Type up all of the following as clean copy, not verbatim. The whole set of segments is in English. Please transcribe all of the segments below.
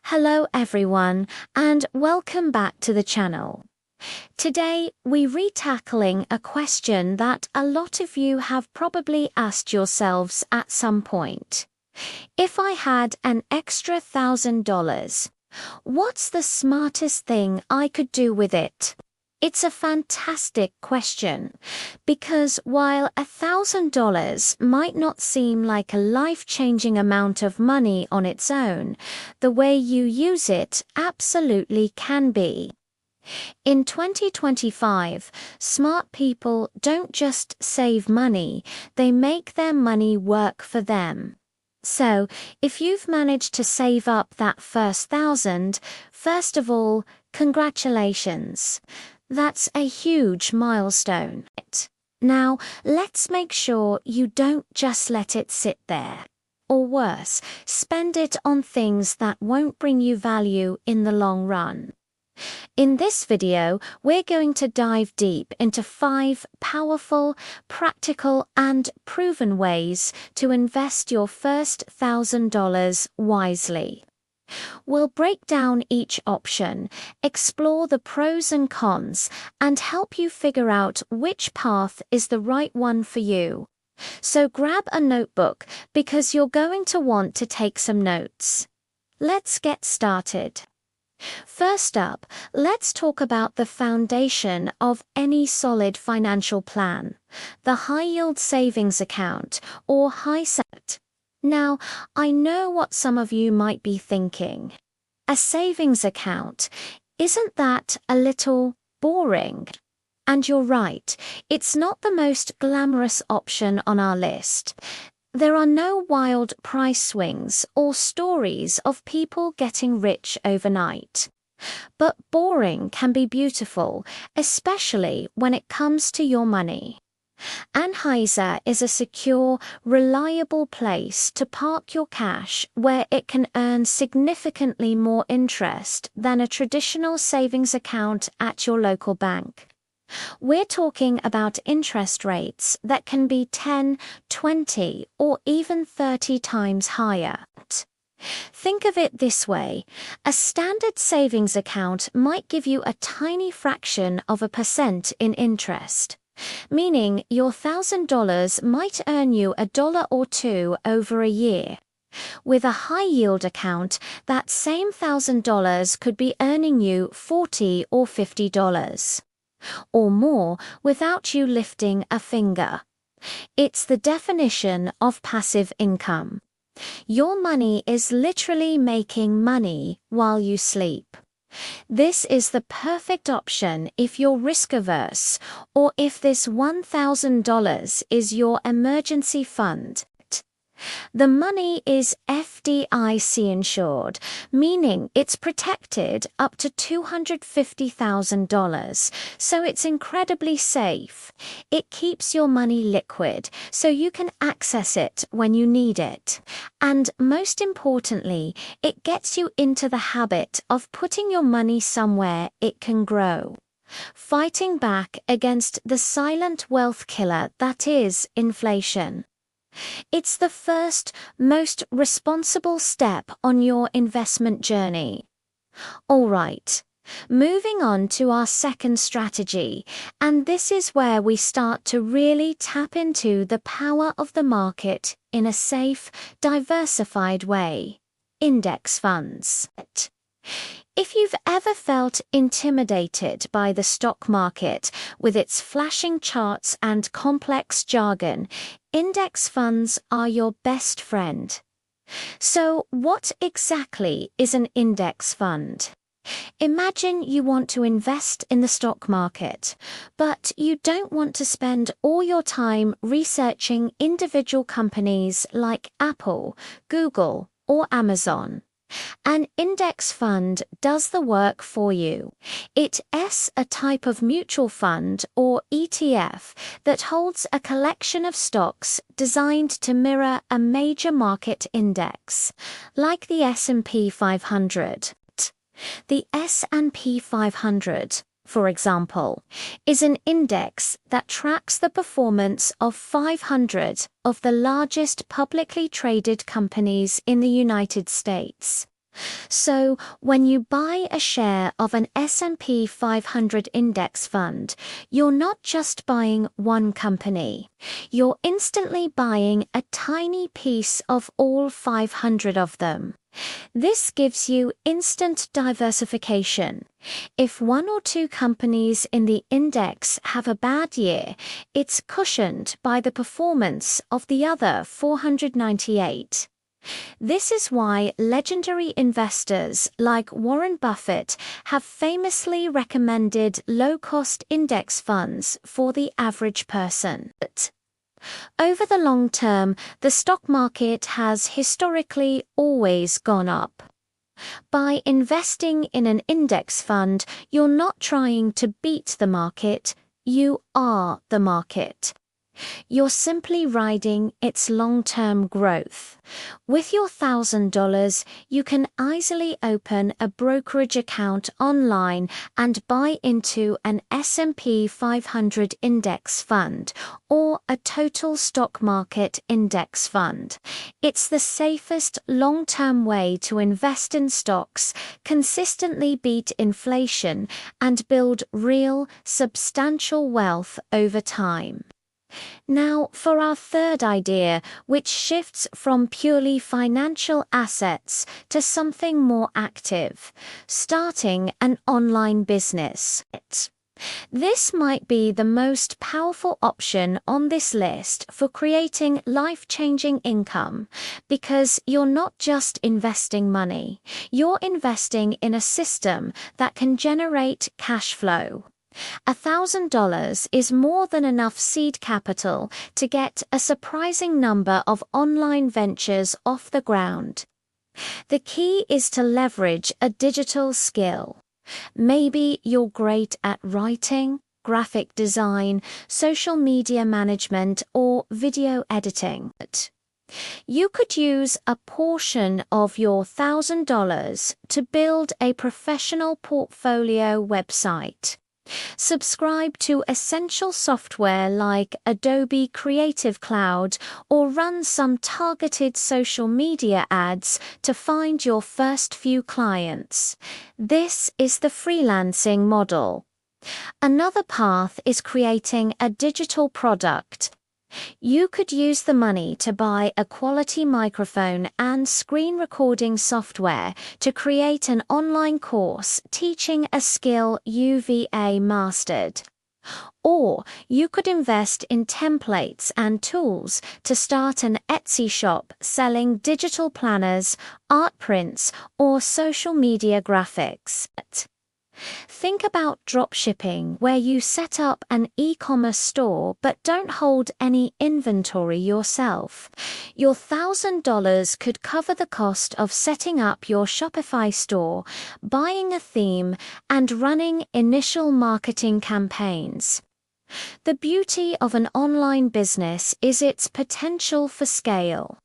Hello everyone, and welcome back to the channel. Today, we're tackling a question that a lot of you have probably asked yourselves at some point. If I had an extra $1,000, what's the smartest thing I could do with it? It's a fantastic question, because while $1,000 might not seem like a life-changing amount of money on its own, the way you use it absolutely can be. In 2025, smart people don't just save money, they make their money work for them. So, if you've managed to save up that first $1,000, first of all, congratulations. That's a huge milestone. Now, let's make sure you don't just let it sit there. Or worse, spend it on things that won't bring you value in the long run. In this video, we're going to dive deep into 5 powerful, practical, and proven ways to invest your first $1,000 wisely. We'll break down each option, explore the pros and cons, and help you figure out which path is the right one for you. So grab a notebook because you're going to want to take some notes. Let's get started. First up, let's talk about the foundation of any solid financial plan, the high-yield savings account, or HISA. Now, I know what some of you might be thinking. A savings account, isn't that a little boring? And you're right, it's not the most glamorous option on our list. There are no wild price swings or stories of people getting rich overnight. But boring can be beautiful, especially when it comes to your money. An HISA is a secure, reliable place to park your cash where it can earn significantly more interest than a traditional savings account at your local bank. We're talking about interest rates that can be 10, 20, or even 30 times higher. Think of it this way: a standard savings account might give you a tiny fraction of a percent in interest, meaning your $1,000 might earn you $1 or $2 over a year. With a high-yield account, that same $1,000 could be earning you $40 or $50. Or more without you lifting a finger. It's the definition of passive income. Your money is literally making money while you sleep. This is the perfect option if you're risk-averse, or if this $1,000 is your emergency fund. The money is FDIC insured, meaning it's protected up to $250,000, so it's incredibly safe. It keeps your money liquid, so you can access it when you need it. And most importantly, it gets you into the habit of putting your money somewhere it can grow, fighting back against the silent wealth killer that is inflation. It's the first, most responsible step on your investment journey. All right, moving on to our second strategy, and this is where we start to really tap into the power of the market in a safe, diversified way: index funds. If you've ever felt intimidated by the stock market with its flashing charts and complex jargon, index funds are your best friend. So, what exactly is an index fund? Imagine you want to invest in the stock market, but you don't want to spend all your time researching individual companies like Apple, Google, or Amazon. An index fund does the work for you. It is a type of mutual fund, or ETF, that holds a collection of stocks designed to mirror a major market index, like the S&P 500. The S&P 500, for example, is an index that tracks the performance of 500 of the largest publicly traded companies in the United States. So, when you buy a share of an S&P 500 index fund, you're not just buying one company. You're instantly buying a tiny piece of all 500 of them. This gives you instant diversification. If one or two companies in the index have a bad year, it's cushioned by the performance of the other 498. This is why legendary investors like Warren Buffett have famously recommended low-cost index funds for the average person. Over the long term, the stock market has historically always gone up. By investing in an index fund, you're not trying to beat the market, you are the market. You're simply riding its long-term growth. With your $1,000, you can easily open a brokerage account online and buy into an S&P 500 index fund or a total stock market index fund. It's the safest long-term way to invest in stocks, consistently beat inflation, and build real, substantial wealth over time. Now, for our third idea, which shifts from purely financial assets to something more active, starting an online business. This might be the most powerful option on this list for creating life-changing income, because you're not just investing money, you're investing in a system that can generate cash flow. $1,000 is more than enough seed capital to get a surprising number of online ventures off the ground. The key is to leverage a digital skill. Maybe you're great at writing, graphic design, social media management, or video editing. You could use a portion of your $1,000 to build a professional portfolio website. Subscribe to essential software like Adobe Creative Cloud or run some targeted social media ads to find your first few clients. This is the freelancing model. Another path is creating a digital product. You could use the money to buy a quality microphone and screen recording software to create an online course teaching a skill you've mastered. Or you could invest in templates and tools to start an Etsy shop selling digital planners, art prints, or social media graphics. Think about dropshipping, where you set up an e-commerce store but don't hold any inventory yourself. Your $1,000 could cover the cost of setting up your Shopify store, buying a theme, and running initial marketing campaigns. The beauty of an online business is its potential for scale.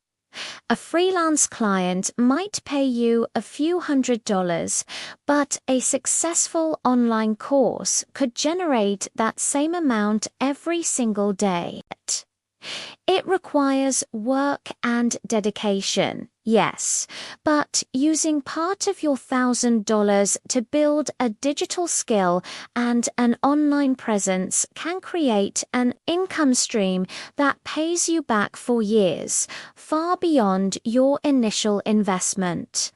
A freelance client might pay you a few $100s, but a successful online course could generate that same amount every single day. It requires work and dedication, yes, but using part of your $1,000 to build a digital skill and an online presence can create an income stream that pays you back for years, far beyond your initial investment.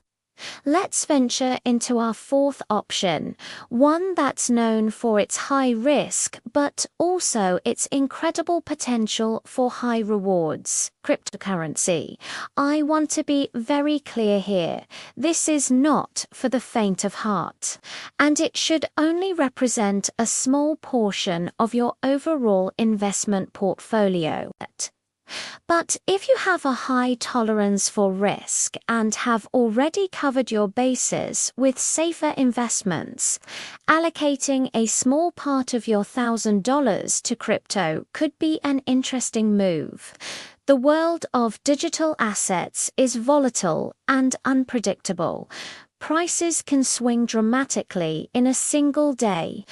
Let's venture into our fourth option, one that's known for its high risk, but also its incredible potential for high rewards: cryptocurrency. I want to be very clear here. This is not for the faint of heart, and it should only represent a small portion of your overall investment portfolio. But if you have a high tolerance for risk and have already covered your bases with safer investments, allocating a small part of your $1,000 to crypto could be an interesting move. The world of digital assets is volatile and unpredictable. prices can swing dramatically in a single day.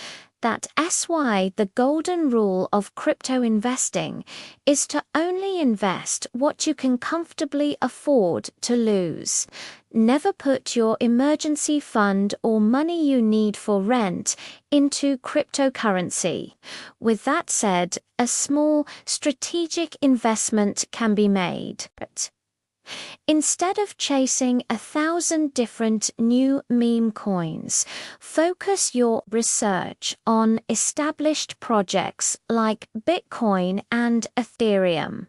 That's why the golden rule of crypto investing is to only invest what you can comfortably afford to lose. Never put your emergency fund or money you need for rent into cryptocurrency. With that said, a small strategic investment can be made. Instead of chasing 1,000 different new meme coins, focus your research on established projects like Bitcoin and Ethereum.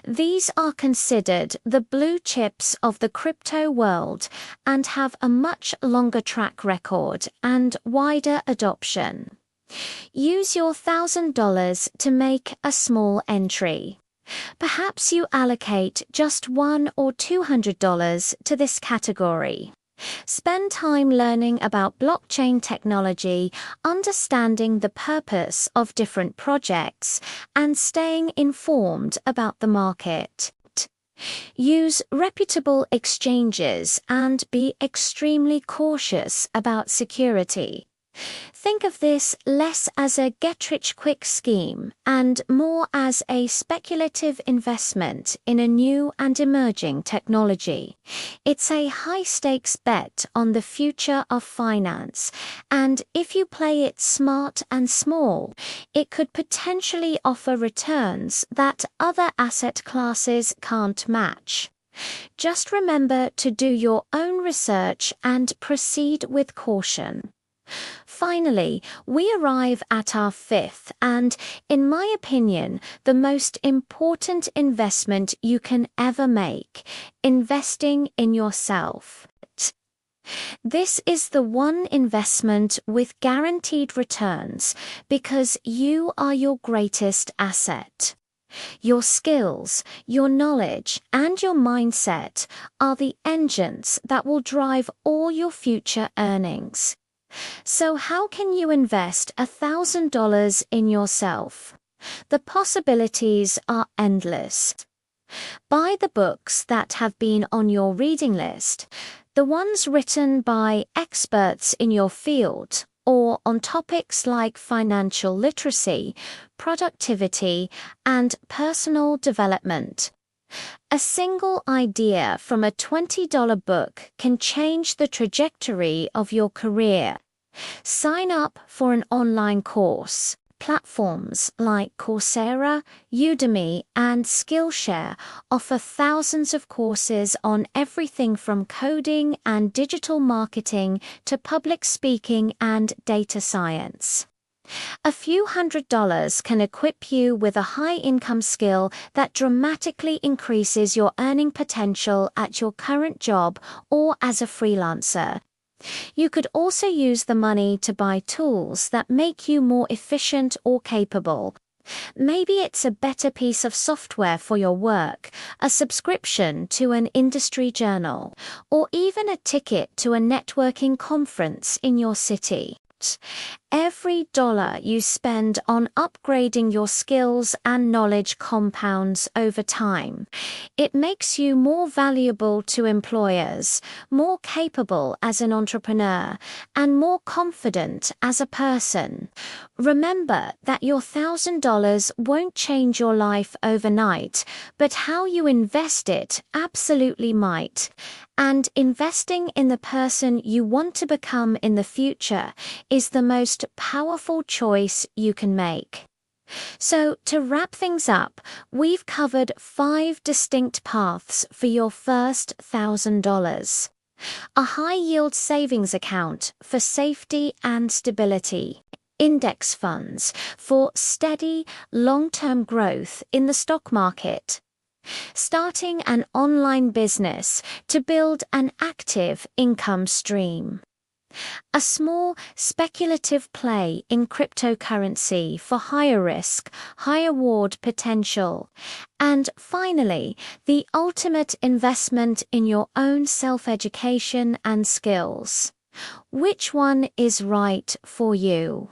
These are considered the blue chips of the crypto world and have a much longer track record and wider adoption. Use your $1,000 to make a small entry. Perhaps you allocate just $100 or $200 to this category. Spend time learning about blockchain technology, understanding the purpose of different projects, and staying informed about the market. Use reputable exchanges and be extremely cautious about security. Think of this less as a get-rich-quick scheme and more as a speculative investment in a new and emerging technology. It's a high-stakes bet on the future of finance, and if you play it smart and small, it could potentially offer returns that other asset classes can't match. Just remember to do your own research and proceed with caution. Finally, we arrive at our fifth and, in my opinion, the most important investment you can ever make: investing in yourself. This is the one investment with guaranteed returns because you are your greatest asset. Your skills, your knowledge, and your mindset are the engines that will drive all your future earnings. So how can you invest $1,000 in yourself? The possibilities are endless. Buy the books that have been on your reading list, the ones written by experts in your field, or on topics like financial literacy, productivity, and personal development. A single idea from a $20 book can change the trajectory of your career. Sign up for an online course. Platforms like Coursera, Udemy, and Skillshare offer thousands of courses on everything from coding and digital marketing to public speaking and data science. A few $100s can equip you with a high-income skill that dramatically increases your earning potential at your current job or as a freelancer. You could also use the money to buy tools that make you more efficient or capable. Maybe it's a better piece of software for your work, a subscription to an industry journal, or even a ticket to a networking conference in your city. Every dollar you spend on upgrading your skills and knowledge compounds over time. It makes you more valuable to employers, more capable as an entrepreneur, and more confident as a person. Remember that your $1,000 won't change your life overnight, but how you invest it absolutely might. And investing in the person you want to become in the future is the most powerful choice you can make. So, to wrap things up, we've covered 5 distinct paths for your first $1,000. A high-yield savings account for safety and stability. Index funds for steady, long-term growth in the stock market. Starting an online business to build an active income stream. A small speculative play in cryptocurrency for higher risk, higher reward potential. And finally, the ultimate investment in your own self-education and skills. Which one is right for you?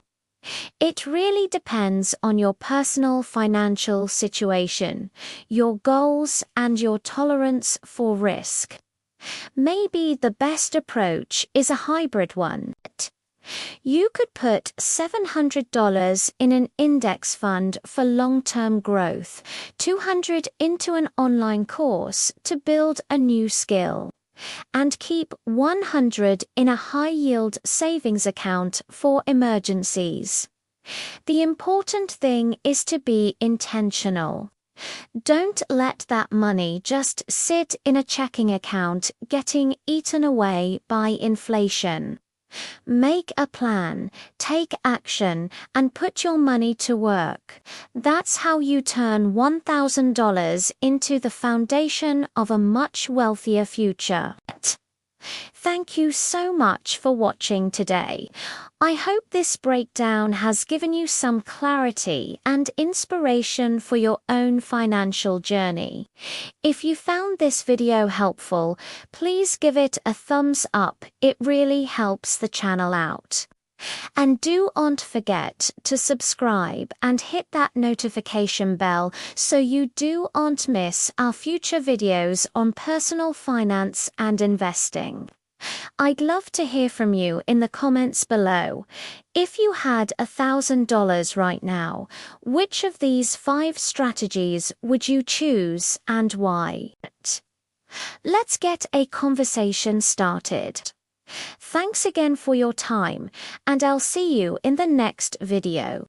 It really depends on your personal financial situation, your goals, and your tolerance for risk. Maybe the best approach is a hybrid one. You could put $700 in an index fund for long-term growth, $200 into an online course to build a new skill, and keep $100 in a high-yield savings account for emergencies. The important thing is to be intentional. Don't let that money just sit in a checking account getting eaten away by inflation. Make a plan, take action, and put your money to work. That's how you turn $1,000 into the foundation of a much wealthier future. Thank you so much for watching today. I hope this breakdown has given you some clarity and inspiration for your own financial journey. If you found this video helpful, please give it a thumbs up. It really helps the channel out. And do not forget to subscribe and hit that notification bell so you do not miss our future videos on personal finance and investing. I'd love to hear from you in the comments below. If you had $1,000 right now, which of these 5 strategies would you choose and why? Let's get a conversation started. Thanks again for your time, and I'll see you in the next video.